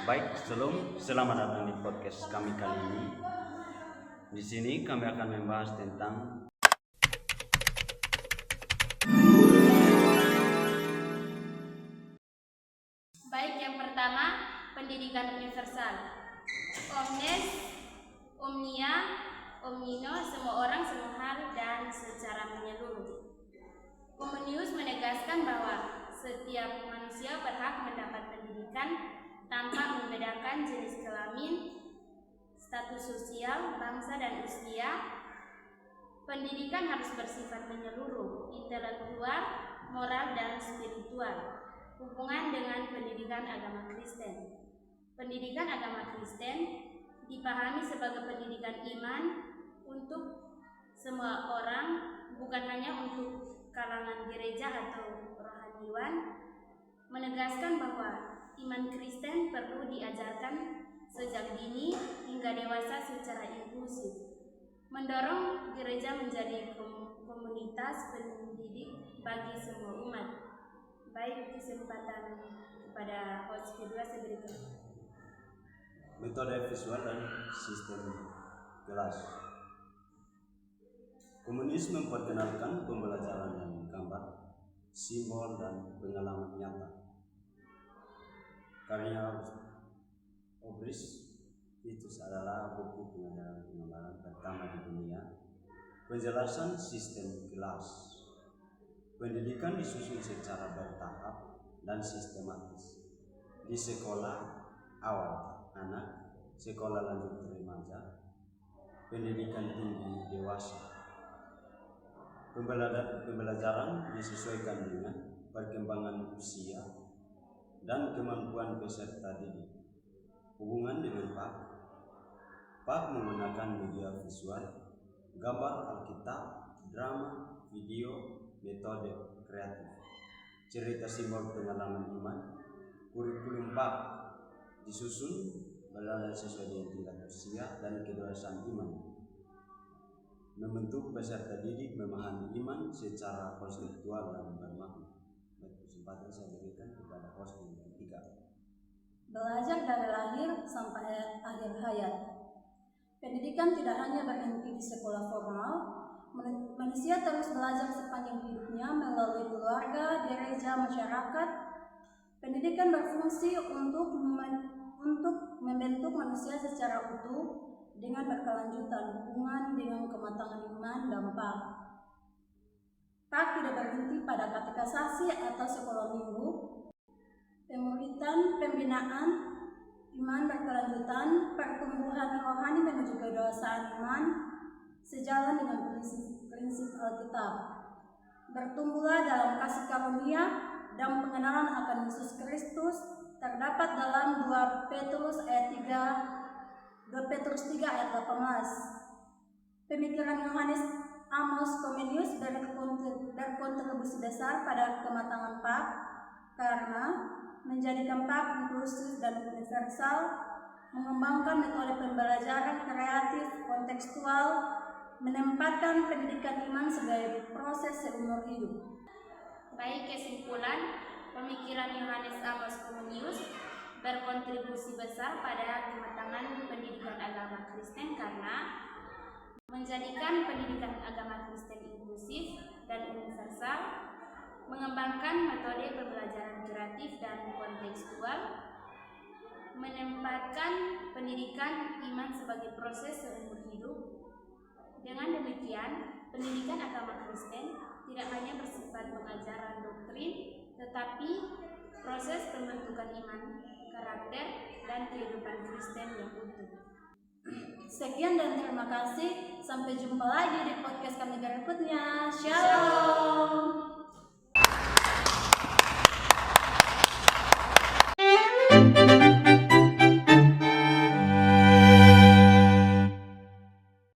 Baik, selamat datang di podcast kami kali ini. Di sini kami akan membahas tentang yang pertama, pendidikan universal. Omnes, omnia, omnino, semua orang, semua hal, dan secara menyeluruh. Comenius menegaskan bahwa setiap manusia berhak mendapat pendidikan tanpa membedakan jenis kelamin, status sosial, bangsa, dan usia. Pendidikan harus bersifat menyeluruh, intelektual, moral, dan spiritual. Hubungan dengan pendidikan agama Kristen. Pendidikan agama Kristen dipahami sebagai pendidikan iman untuk semua orang, bukan hanya untuk kalangan gereja atau rohaniwan, menegaskan bahwa iman Kristen perlu diajarkan sejak dini hingga dewasa secara inklusif, mendorong gereja menjadi komunitas pendidik bagi semua umat. Baik, kesempatan kepada host kedua seberikan. metode visual dan sistem kelas. Komunis memperkenalkan pembelajaran dengan gambar, simbol, dan pengalaman nyata. Karya Obris Titus adalah buku pengajaran pertama di dunia. Penjelasan sistem kelas. Pendidikan disusun secara bertahap dan sistematis. Di sekolah awal anak, sekolah lanjut remaja, pendidikan tinggi dewasa. Pembelajaran disesuaikan dengan perkembangan usia dan kemampuan peserta didik. Hubungan dengan PAK menggunakan media visual, gambar Alkitab, drama, video, metode kreatif, cerita simbol pengalaman iman. Kurikulum PAK disusun berdasarkan sesuai dengan tingkat usia dan kedewasaan iman. Membentuk peserta didik memahami iman secara konseptual dan bermakna. Kesempatan saya berikan kepada host yang ketiga. Belajar dari lahir sampai akhir hayat. Pendidikan tidak hanya berhenti di sekolah formal. Manusia terus belajar sepanjang hidupnya melalui keluarga, gereja, masyarakat. Pendidikan berfungsi untuk membentuk manusia secara utuh dengan berkelanjutan hubungan dengan kematangan iman dan PAK. PAK tidak berhenti pada katekisasi atau sekolah minggu. Pemuritan, pembinaan, iman berkelanjutan, pertumbuhan rohani menuju kedewasaan iman sejalan dengan prinsip Alkitab. Bertumbuhlah dalam kasih karunia dan pengenalan akan Yesus Kristus terdapat dalam 2 Petrus 3 ayat 18. Pemikiran Yohanes Amos Comenius berkontribusi besar pada kematangan PAK karena menjadikan PAK inklusif dan universal, mengembangkan metode pembelajaran kreatif kontekstual, menempatkan pendidikan iman sebagai proses seumur hidup. Baik, kesimpulan, pemikiran Yohanes Amos Comenius berkontribusi besar pada kematangan pendidikan agama Kristen karena menjadikan pendidikan agama Kristen inklusif dan universal, mengembangkan metode pembelajaran kreatif dan kontekstual, menempatkan pendidikan iman sebagai proses seumur hidup. Dengan demikian, pendidikan agama Kristen tidak hanya bersifat pengajaran doktrin, tetapi proses pembentukan iman, karakter, dan kehidupan Kristen yang utuh. Sekian dan terima kasih. Sampai jumpa lagi di podcast kami berikutnya. Shalom.